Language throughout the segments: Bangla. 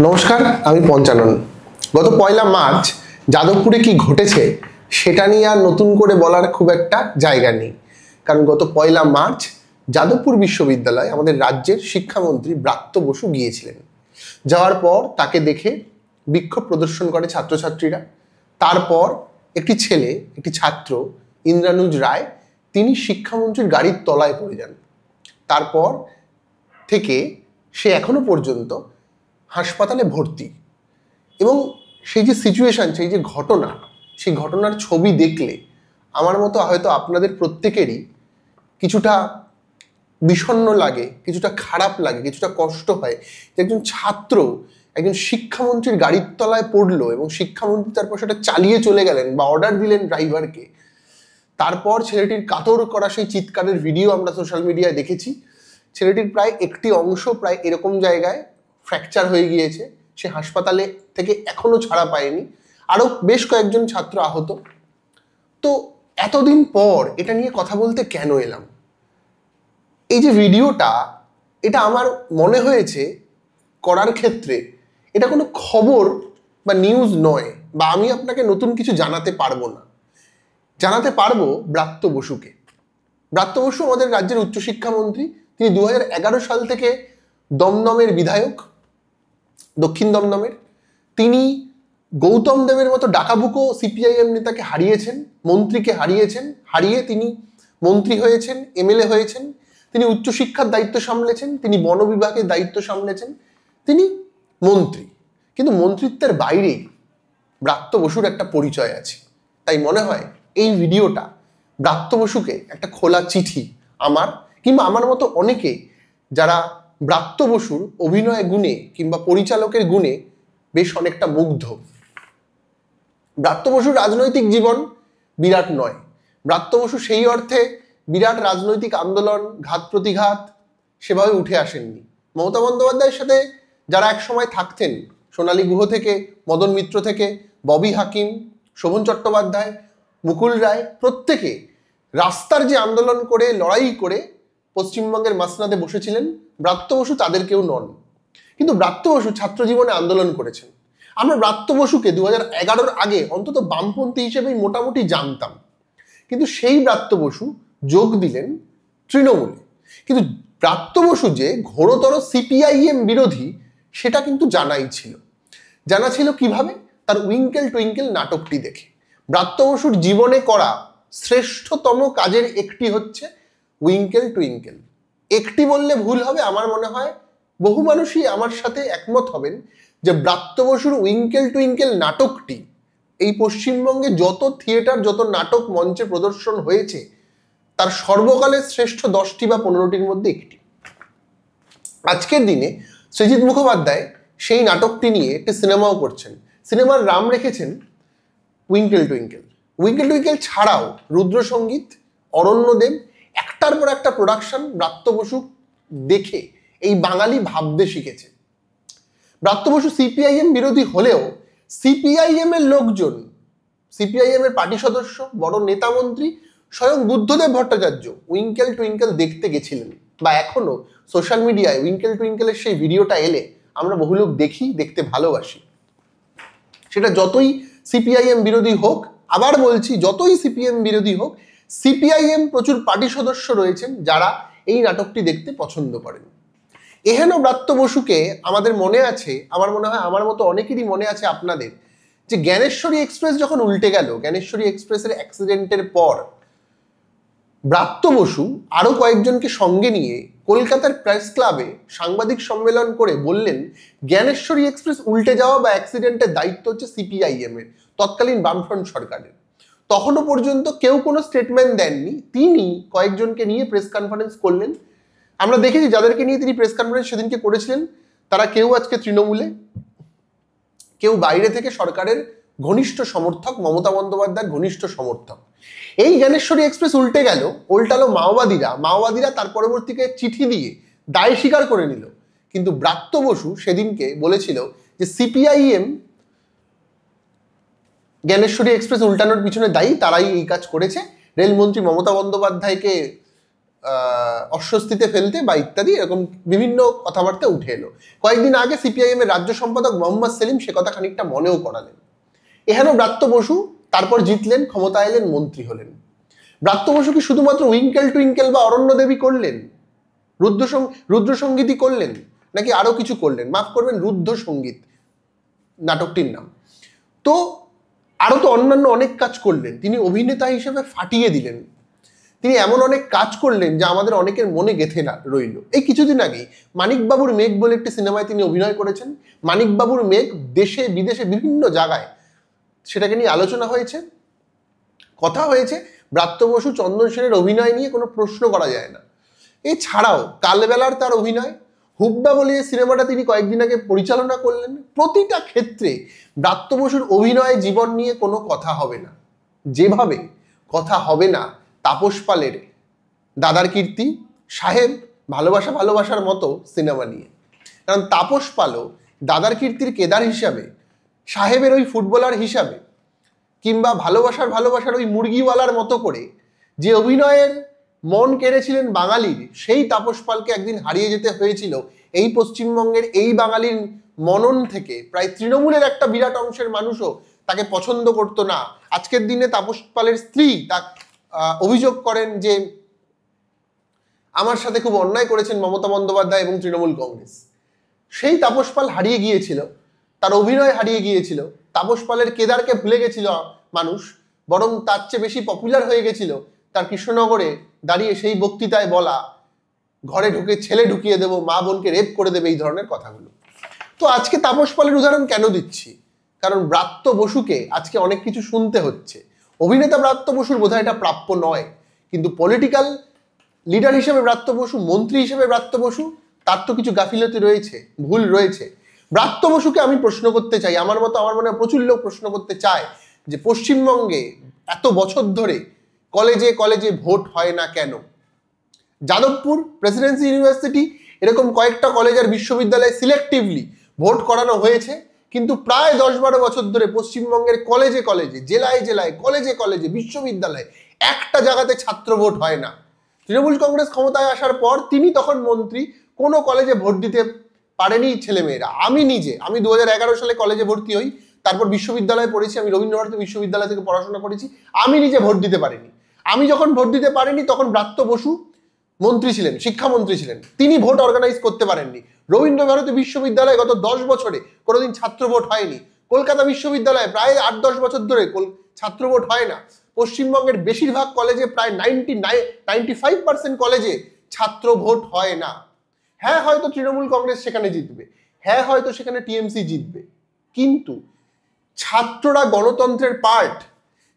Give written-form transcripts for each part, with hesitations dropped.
নমস্কার, আমি পঞ্চানন। গত 1লা মার্চ যাদবপুরে কি ঘটেছে সেটা নিয়ে আর নতুন করে বলার খুব একটা জায়গা নেই, কারণ গত 1লা মার্চ যাদবপুর বিশ্ববিদ্যালয়ে আমাদের রাজ্যের শিক্ষামন্ত্রী ব্রাত্য বসু গিয়েছিলেন। যাওয়ার পর তাকে দেখে বিক্ষোভ প্রদর্শন করে ছাত্রছাত্রীরা। তারপর একটি ছাত্র ইন্দ্রানুজ রায়, তিনি শিক্ষামন্ত্রীর গাড়ির তলায় পড়ে যান। তারপর থেকে সে এখনো পর্যন্ত হাসপাতালে ভর্তি। এবং সেই যে সিচুয়েশন, সেই যে ঘটনা, সেই ঘটনার ছবি দেখলে আমার মতো হয়তো আপনাদের প্রত্যেকেরই কিছুটা বিষণ্ণ লাগে, কিছুটা খারাপ লাগে, কিছুটা কষ্ট হয় যে একজন ছাত্র একজন শিক্ষামন্ত্রীর গাড়ির তলায় পড়লো এবং শিক্ষামন্ত্রী তারপর সেটা চালিয়ে চলে গেলেন বা অর্ডার দিলেন ড্রাইভারকে। তারপর ছেলেটির কাতর করা সেই চিৎকারের ভিডিও আমরা সোশ্যাল মিডিয়ায় দেখেছি। ছেলেটির প্রায় একটি অংশ প্রায় এরকম জায়গায় ফ্র্যাকচার হয়ে গিয়েছে, সে হাসপাতালে থেকে এখনো ছাড়া পায়নি, আরও বেশ কয়েকজন ছাত্র আহত। তো এতদিন পর এটা নিয়ে কথা বলতে কেন এলাম? এই যে ভিডিওটা, এটা আমার মনে হয়েছে করার ক্ষেত্রে এটা কোনো খবর বা নিউজ নয়, বা আমি আপনাকে নতুন কিছু জানাতে পারবো না। জানাতে পারবো ব্রাত্য বসুকে। ব্রাত্য বসু আমাদের রাজ্যের উচ্চশিক্ষামন্ত্রী। তিনি 2011 সাল থেকে দমদমের বিধায়ক, দক্ষিণ দমদমের। তিনি গৌতম দেবের মতো ডাকাবুকো সিপিআইএম নেতাকে হারিয়েছেন, মন্ত্রীকে হারিয়ে তিনি মন্ত্রী হয়েছেন, এমএলএ হয়েছেন। তিনি উচ্চশিক্ষার দায়িত্ব সামলেছেন, তিনি বন বিভাগের দায়িত্ব সামলেছেন, তিনি মন্ত্রী। কিন্তু মন্ত্রিত্বের বাইরে ব্রাত্য বসুর একটা পরিচয় আছে। তাই মনে হয় এই ভিডিওটা ব্রাত্য বসুকে একটা খোলা চিঠি আমার কিংবা আমার মতো অনেকে যারা ব্রাত্য বসুর অভিনয় গুণে কিংবা পরিচালকের গুণে বেশ অনেকটা মুগ্ধ। ব্রাত্য বসুর রাজনৈতিক জীবন বিরাট নয়। ব্রাত্য বসু সেই অর্থে বিরাট রাজনৈতিক আন্দোলন, ঘাত প্রতিঘাত সেভাবে উঠে আসেননি। মমতা বন্দ্যোপাধ্যায়ের সাথে যারা একসময় থাকতেন, সোনালী গুহ থেকে, মদন মিত্র থেকে, ববি হাকিম, শোভন চট্টোপাধ্যায়, মুকুল রায়, প্রত্যেকে রাস্তার যে আন্দোলন করে, লড়াই করে পশ্চিমবঙ্গের মাসনাদে বসেছিলেন, ব্রাত্য বসু তাদের কেউ নন। কিন্তু ব্রাত্য বসু ছাত্র জীবনে আন্দোলন করেছেন। আমরা ব্রাত্য বসুকে 2011-র আগে অন্তত বামপন্থী হিসেবেই মোটামুটি জানতাম, কিন্তু সেই ব্রাত্য বসু যোগ দিলেন তৃণমূলে। কিন্তু ব্রাত্য বসু যে ঘোরতর সিপিআইএম বিরোধী সেটা কিন্তু জানা ছিল কিভাবে? তার উইঙ্কেল টুইঙ্কেল নাটকটি দেখে। ব্রাত্য বসুর জীবনে করা শ্রেষ্ঠতম কাজের একটি হচ্ছে উইঙ্কেল টুইঙ্কেল। একটি বললে ভুল হবে, আমার মনে হয় বহু মানুষই আমার সাথে একমত হবেন যে ব্রাত্য বসুর উইঙ্কেল টুইঙ্কেল নাটকটি এই পশ্চিমবঙ্গে যত থিয়েটার, যত নাটক মঞ্চে প্রদর্শন হয়েছে তার সর্বকালের শ্রেষ্ঠ 10টি বা 15টির মধ্যে একটি। আজকের দিনে সৃজিত মুখোপাধ্যায় সেই নাটকটি নিয়ে একটি সিনেমাও করছেন। সিনেমার নাম রেখেছেন উইঙ্কেল টুইঙ্কেল। উইঙ্কেল টুইঙ্কেল ছাড়াও রুদ্রসঙ্গীত, অরণ্যদেব, একটার পর একটা প্রোডাকশন ব্রাত্য বসু দেখে এই বাঙালি ভাবতে শিখেছে। ব্রাত্য বসু সিপিআইএম বিরোধী হলেও সিপিআইএম এর লোকজন, সিপিআইএম এর পার্টি সদস্য, বড় নেতা মন্ত্রী, স্বয়ং বুদ্ধদেব ভট্টাচার্য উইঙ্কেল টুইঙ্কেল দেখতে গেছিলেন, বা এখনো সোশ্যাল মিডিয়ায় উইঙ্কেল টুইঙ্কেলের সেই ভিডিওটা এলে আমরা বহু লোক দেখতে ভালোবাসি। সেটা যতই সিপিআইএম বিরোধী হোক, আবার বলছি, যতই সিপিএম বিরোধী হোক, সিপিআইএম প্রচুর পার্টি সদস্য রয়েছেন যারা এই নাটকটি দেখতে পছন্দ করেন। এহেন ব্রাত্য বসুকে আমাদের মনে আছে, আমার মনে হয় আমার মতো অনেকেরই মনে আছে আপনাদের, যে জ্ঞানেশ্বরী এক্সপ্রেস যখন উল্টে গেল, জ্ঞানেশ্বরী এক্সপ্রেসের অ্যাক্সিডেন্টের পর ব্রাত্য বসু আরো কয়েকজনকে সঙ্গে নিয়ে কলকাতার প্রেস ক্লাবে সাংবাদিক সম্মেলন করে বললেন জ্ঞানেশ্বরী এক্সপ্রেস উল্টে যাওয়া বা অ্যাক্সিডেন্টের দায়িত্ব হচ্ছে সিপিআইএম এর, তৎকালীন বামফ্রন্ট সরকারের। তখনও পর্যন্ত কেউ কোনো স্টেটমেন্ট দেননি। তিনি কয়েকজনকে নিয়ে প্রেস কনফারেন্স করলেন। আমরা দেখেছি যাদেরকে নিয়ে তিনি প্রেস কনফারেন্স সেদিনকে করেছিলেন তারা কেউ আজকে তৃণমূলে, কেউ বাইরে থেকে সরকারের ঘনিষ্ঠ সমর্থক, মমতা বন্দ্যোপাধ্যায়ের ঘনিষ্ঠ সমর্থক। এই জ্ঞানেশ্বরী এক্সপ্রেস উল্টে গেল, উল্টালো মাওবাদীরা তার পরবর্তীকে চিঠি দিয়ে দায় স্বীকার করে নিল। কিন্তু ব্রাত্য বসু সেদিনকে বলেছিল যে সিপিআইএম জ্ঞানেশ্বরী এক্সপ্রেস উল্টানোর পিছনে দায়ী, তারাই এই কাজ করেছে। রেলমন্ত্রী মমতা বন্দ্যোপাধ্যায়কে অস্বস্তিতে ফেলতে বা ইত্যাদি এরকম বিভিন্ন কথাবার্তা উঠে এলো। কয়েকদিন আগে সিপিআইএম এর রাজ্য সম্পাদক মোহাম্মদ সেলিম সে কথা খানিকটা মনেও করালেন। এহেন ব্রাত্য বসু তারপর জিতলেন, ক্ষমতা এলেন, মন্ত্রী হলেন। ব্রাত্য বসু কি শুধুমাত্র উইঙ্কেল টুইঙ্কেল বা অরণ্য দেবী করলেন, রুদ্রসঙ্গীতই করলেন, নাকি আরো কিছু করলেন? মাফ করবেন, রুদ্র সঙ্গীত নাটকটির নাম। তো আরো তো অন্যান্য অনেক কাজ করলেন। তিনি অভিনেতা হিসেবে ফাটিয়ে দিলেন। তিনি এমন অনেক কাজ করলেন যা আমাদের অনেকের মনে গেঁথে না রইল। এই কিছুদিন আগেই মানিকবাবুর মেঘ বলে একটি সিনেমায় তিনি অভিনয় করেছেন। মানিকবাবুর মেঘ দেশে বিদেশে বিভিন্ন জায়গায় সেটাকে নিয়ে আলোচনা হয়েছে, কথা হয়েছে। ব্রাত্য বসু, চন্দন সেনের অভিনয় নিয়ে কোনো প্রশ্ন করা যায় না। এছাড়াও কালবেলার তার অভিনয়, হুব্বা বলে সিনেমাটা তিনি কয়েকদিন আগে পরিচালনা করলেন। প্রতিটা ক্ষেত্রে ব্রাত্য বসুর অভিনয় জীবন নিয়ে কোনো কথা হবে না, যেভাবে কথা হবে না তাপস পালের দাদার কীর্তি, সাহেব, ভালোবাসার মতো সিনেমা নিয়ে। কারণ তাপস পালও দাদার কীর্তির কেদার হিসাবে, সাহেবের ওই ফুটবলার হিসাবে, কিংবা ভালোবাসার ওই মুরগিওয়ালার মতো করে যে অভিনয়ের মন কেড়েছিলেন বাঙালির, সেই তাপস পালকে একদিন হারিয়ে যেতে হয়েছিল এই পশ্চিমবঙ্গের এই বাঙালির মনন থেকে। প্রায় তৃণমূলের একটা বিরাট অংশের মানুষও তাকে পছন্দ করতো না। আজকের দিনে তাপস পালের স্ত্রী তা অভিযোগ করেন যে আমার সাথে খুব অন্যায় করেছেন মমতা বন্দ্যোপাধ্যায় এবং তৃণমূল কংগ্রেস। সেই তাপস পাল হারিয়ে গিয়েছিল, তার অভিনয় হারিয়ে গিয়েছিল। তাপস পালের কেদারকে ভুলে গেছিল মানুষ, বরং তার চেয়ে বেশি পপুলার হয়ে গেছিল তার কৃষ্ণনগরে দাঁড়িয়ে সেই বক্তৃতায় বলা, ঘরে ঢুকে ছেলে ঢুকিয়ে দেবো, মা বোনকে রেপ করে দেবে, এই ধরনের কথাগুলো। তো আজকে তাপস পালের উদাহরণ কেন দিচ্ছি? কারণ ব্রাত্য বসুকে আজকে অনেক কিছু শুনতে হচ্ছে। অভিনেতা ব্রাত্য বসুর বোধহয় এটা প্রাপ্য নয়, কিন্তু পলিটিক্যাল লিডার হিসেবে ব্রাত্য বসু, মন্ত্রী হিসেবে ব্রাত্য বসু, তার তো কিছু গাফিলতি রয়েছে, ভুল রয়েছে। ব্রাত্য বসুকে আমি প্রশ্ন করতে চাই, আমার মনে হয় প্রচুর লোক প্রশ্ন করতে চায় যে পশ্চিমবঙ্গে এত বছর ধরে কলেজে কলেজে ভোট হয় না কেন? যাদবপুর প্রেসিডেন্সি ইউনিভার্সিটি এরকম কয়েকটা কলেজ আর বিশ্ববিদ্যালয়ে সিলেক্টিভলি ভোট করানো হয়েছে, কিন্তু প্রায় 10-12 বছর ধরে পশ্চিমবঙ্গের কলেজে কলেজে, জেলায় জেলায়, কলেজে কলেজে, বিশ্ববিদ্যালয়ে একটা জায়গাতে ছাত্র ভোট হয় না। তৃণমূল কংগ্রেস ক্ষমতায় আসার পর তিনি তখন মন্ত্রী, কোনো কলেজে ভোট দিতে পারেনি ছেলেমেয়েরা। আমি 2011 সালে কলেজে ভর্তি হই, তারপর বিশ্ববিদ্যালয়ে পড়েছি, আমি রবীন্দ্রভারতী বিশ্ববিদ্যালয় থেকে পড়াশোনা করেছি। আমি নিজে ভোট দিতে পারিনি। আমি যখন ভোট দিতে পারিনি তখন ব্রাত্য বসু মন্ত্রী ছিলেন, শিক্ষামন্ত্রী ছিলেন, তিনি ভোট অর্গানাইজ করতে পারেননি। রবীন্দ্রভারতী বিশ্ববিদ্যালয়ে গত 10 বছরে কোনোদিন ছাত্র ভোট হয়নি। কলকাতা বিশ্ববিদ্যালয়ে প্রায় 8-10 বছর ধরে ছাত্র ভোট হয় না। পশ্চিমবঙ্গের বেশিরভাগ কলেজে, প্রায় 95% কলেজে ছাত্র ভোট হয় না। হ্যাঁ, হয়তো তৃণমূল কংগ্রেস সেখানে জিতবে, হ্যাঁ হয়তো সেখানে টিএমসি জিতবে, কিন্তু ছাত্ররা গণতন্ত্রের পার্ট।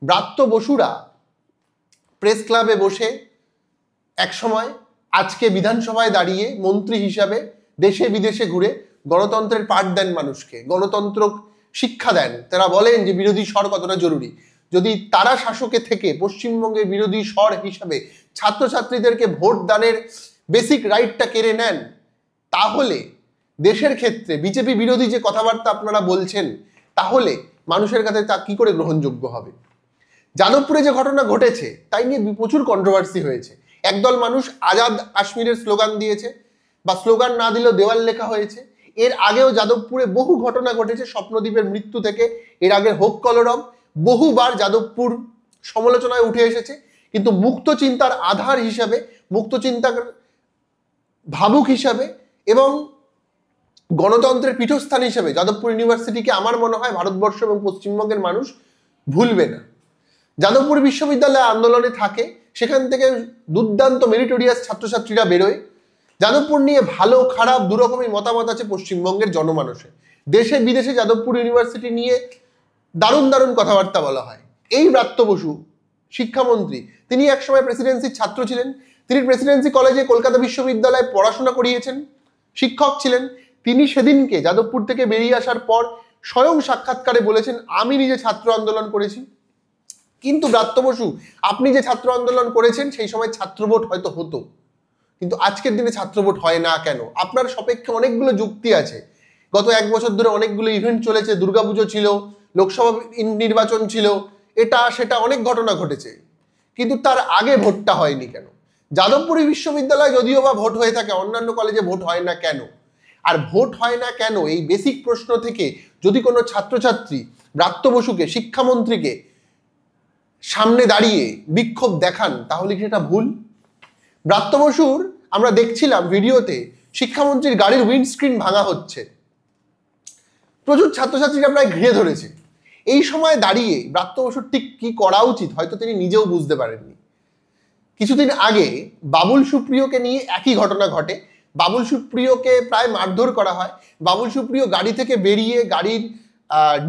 ব্রাত্য বসুরা প্রেস ক্লাবে বসে একসময়, আজকে বিধানসভায় দাঁড়িয়ে মন্ত্রী হিসাবে দেশে বিদেশে ঘুরে গণতন্ত্রের পাঠ দেন মানুষকে, গণতন্ত্র শিক্ষা দেন। তারা বলেন যে বিরোধী স্বর কতটা জরুরি। যদি তারা শাসকে থেকে পশ্চিমবঙ্গের বিরোধী স্বর হিসাবে ছাত্রছাত্রীদেরকে ভোট দানের বেসিক রাইটটা কেড়ে নেন, তাহলে দেশের ক্ষেত্রে বিজেপি বিরোধী যে কথাবার্তা আপনারা বলছেন, তাহলে মানুষের কাছে তা কি করে গ্রহণযোগ্য হবে? যাদবপুরে যে ঘটনা ঘটেছে তাই নিয়ে প্রচুর কন্ট্রোভার্সি হয়েছে। একদল মানুষ আজাদ কাশ্মীরের স্লোগান দিয়েছে, বা স্লোগান না দিলেও দেওয়াল লেখা হয়েছে। এর আগেও যাদবপুরে বহু ঘটনা ঘটেছে, স্বপ্নদ্বীপের মৃত্যু থেকে এর আগে হোক কলরব, বহুবার যাদবপুর সমালোচনায় উঠে এসেছে। কিন্তু মুক্ত চিন্তার আধার হিসাবে, মুক্ত চিন্তার ভাবুক হিসাবে এবং গণতন্ত্রের পীঠস্থান হিসেবে যাদবপুর ইউনিভার্সিটিকে আমার মনে হয় ভারতবর্ষ এবং পশ্চিমবঙ্গের মানুষ ভুলবে না। যাদবপুর বিশ্ববিদ্যালয়ে আন্দোলনে থাকে, সেখান থেকে দুর্দান্ত মেরিটোরিয়াস ছাত্রছাত্রীরা বেরোয়। যাদবপুর নিয়ে ভালো খারাপ দুরকমই মতামত আছে পশ্চিমবঙ্গের জনমানুষের। দেশে বিদেশে যাদবপুর ইউনিভার্সিটি নিয়ে দারুণ দারুণ কথাবার্তা বলা হয়। এই ব্রাত্য বসু শিক্ষামন্ত্রী, তিনি একসময় প্রেসিডেন্সির ছাত্র ছিলেন। তিনি প্রেসিডেন্সি কলেজে কলকাতা বিশ্ববিদ্যালয়ে পড়াশোনা করিয়েছেন, শিক্ষক ছিলেন। তিনি সেদিনকে যাদবপুর থেকে বেরিয়ে আসার পর স্বয়ং সাক্ষাৎকারে বলেছেন, আমি নিজে ছাত্র আন্দোলন করেছি। কিন্তু ব্রাত্য বসু, আপনি যে ছাত্র আন্দোলন করেছেন সেই সময় ছাত্র ভোট হয়তো হতো, কিন্তু আজকের দিনে ছাত্র ভোট হয় না কেন? আপনার সপক্ষে অনেকগুলো যুক্তি আছে। গত 1 বছর ধরে অনেকগুলো ইভেন্ট চলেছে, দুর্গাপুজো ছিল, লোকসভা নির্বাচন ছিল, এটা সেটা অনেক ঘটনা ঘটেছে, কিন্তু তার আগে ভোটটা হয়নি কেন? যাদবপুরী বিশ্ববিদ্যালয় যদিও বা ভোট হয়ে থাকে, অন্যান্য কলেজে ভোট হয় না কেন? আর ভোট হয় না কেন এই বেসিক প্রশ্ন থেকে যদি কোনো ছাত্রছাত্রী ব্রাত্য বসুকে, শিক্ষামন্ত্রীকে সামনে দাঁড়িয়ে বিক্ষোভ দেখান, তাহলে কি সেটা ভুল? ব্রাত্য বসুর আমরা দেখছিলাম ভিডিওতে শিক্ষামন্ত্রীর গাড়ির উইন্ডস্ক্রিন ভাঙা হচ্ছে, প্রচুর ছাত্রছাত্রীরা প্রায় ঘিরে ধরেছে। এই সময় দাঁড়িয়ে ব্রাত্য বসুর ঠিক কি করা উচিত হয়তো তিনি নিজেও বুঝতে পারেননি। কিছুদিন আগে বাবুল সুপ্রিয়কে নিয়ে একই ঘটনা ঘটে। বাবুল সুপ্রিয়কে প্রায় মারধর করা হয়। বাবুল সুপ্রিয় গাড়ি থেকে বেরিয়ে গাড়ির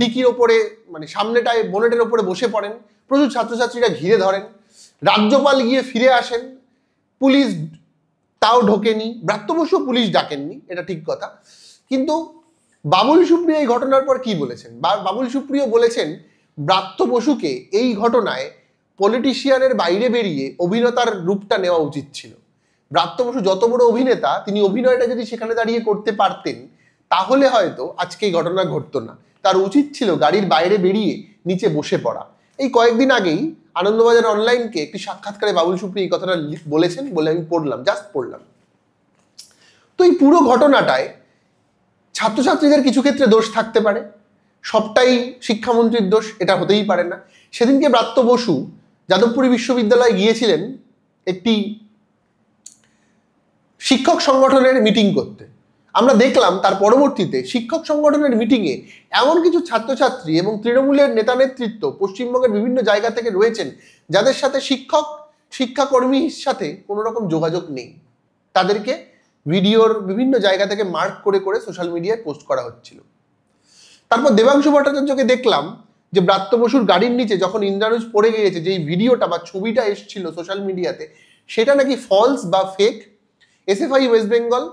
ডিকির ওপরে, মানে সামনেটায় বোনেটের ওপরে বসে পড়েন, প্রচুর ছাত্রছাত্রীরা ঘিরে ধরেন। রাজ্যপাল গিয়ে ফিরে আসেন, পুলিশ তাও ঢোকেনি, ব্রাত্য বসু পুলিশ ডাকেননি, এটা ঠিক কথা। কিন্তু বাবুল সুপ্রিয় এই ঘটনার পর কি বলেছেন? বাবুল সুপ্রিয় বলেছেন ব্রাত্য বসুকে এই ঘটনায় পলিটিশিয়ানের বাইরে বেরিয়ে অভিনেতার রূপটা নেওয়া উচিত ছিল। ব্রাত্য বসু যত বড় অভিনেতা, তিনি অভিনয়টা যদি সেখানে দাঁড়িয়ে করতে পারতেন তাহলে হয়তো আজকে এই ঘটনা ঘটতো না। তার উচিত ছিল গাড়ির বাইরে বেরিয়ে নিচে বসে পড়া। এই কয়েকদিন আগেই আনন্দবাজার অনলাইনকে একটি সাক্ষাৎকারে বাবুল সুপ্রিয় এই কথাটা বলেছেন বলে আমি জাস্ট পড়লাম। তো এই পুরো ঘটনাটায় ছাত্রছাত্রীদের কিছু ক্ষেত্রে দোষ থাকতে পারে, সবটাই শিক্ষামন্ত্রীর দোষ এটা হতেই পারে না। সেদিনকে ব্রাত্য বসু যাদবপুরী বিশ্ববিদ্যালয়ে গিয়েছিলেন একটি শিক্ষক সংগঠনের মিটিং করতে। আমরা দেখলাম তার পরবর্তীতে শিক্ষক সংগঠনের মিটিংয়ে এমন কিছু ছাত্রছাত্রী এবং তৃণমূলের নেতা নেতৃত্ব পশ্চিমবঙ্গের বিভিন্ন জায়গা থেকে রয়েছেন যাদের সাথে শিক্ষাকর্মীর সাথে কোনো রকম যোগাযোগ নেই। তাদেরকে ভিডিওর বিভিন্ন জায়গা থেকে মার্ক করে করে সোশ্যাল মিডিয়ায় পোস্ট করা হচ্ছিল। তারপর দেবাংশু ভট্টাচার্যকে দেখলাম যে ব্রাত্য বসুর গাড়ির নিচে যখন ইন্দ্রানুজ পড়ে গিয়েছে, যেই ভিডিওটা বা ছবিটা এসেছিল সোশ্যাল মিডিয়াতে, সেটা নাকি ফলস বা ফেক। এসএফআই ওয়েস্ট বেঙ্গল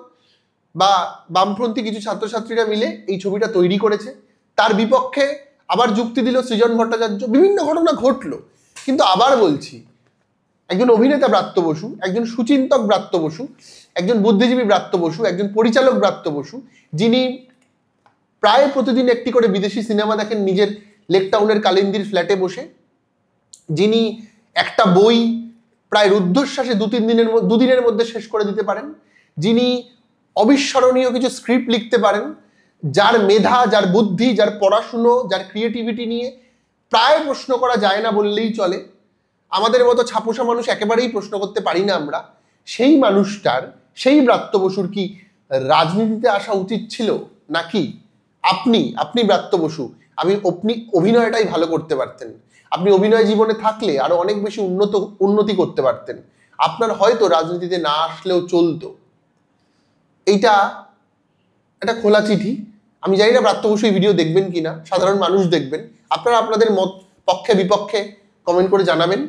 বা বামপন্থী কিছু ছাত্রছাত্রীরা মিলে এই ছবিটা তৈরি করেছে। তার বিপক্ষে আবার যুক্তি দিল সৃজন ভট্টাচার্য। বিভিন্ন ঘটনা ঘটলো। কিন্তু আবার বলছি, একজন অভিনেতা ব্রাত্য বসু, একজন সুচিন্তক ব্রাত্য বসু, একজন বুদ্ধিজীবী ব্রাত্য বসু, একজন পরিচালক ব্রাত্য বসু, যিনি প্রায় প্রতিদিন একটি করে বিদেশি সিনেমা দেখেন নিজের লেকটাউনের কালিন্দির ফ্ল্যাটে বসে, যিনি একটা বই প্রায় রুদ্ধশ্বাসে দুদিনের মধ্যে শেষ করে দিতে পারেন, যিনি অবিস্মরণীয় কিছু স্ক্রিপ্ট লিখতে পারেন, যার মেধা, যার বুদ্ধি, যার পড়াশুনো, যার ক্রিয়েটিভিটি নিয়ে প্রায় প্রশ্ন করা যায় না বললেই চলে। আমাদের মতো ছাপোষা মানুষ একেবারেই প্রশ্ন করতে পারি না আমরা। সেই মানুষটার, সেই ব্রাত্য বসুর কি রাজনীতিতে আসা উচিত ছিল? নাকি আপনি ব্রাত্য বসু, আপনি অভিনয়টাই ভালো করতে পারতেন, আপনি অভিনয় জীবনে থাকলে আরো অনেক বেশি উন্নতি করতে পারতেন, আপনার হয়তো রাজনীতিতে না আসলেও চলতো। এইটা একটা খোলা চিঠি। আমি জানি না ব্রাত্য বসু এই ভিডিও দেখবেন কিনা, সাধারণ মানুষ দেখবেন। আপনারা আপনাদের মত পক্ষে বিপক্ষে কমেন্ট করে জানাবেন।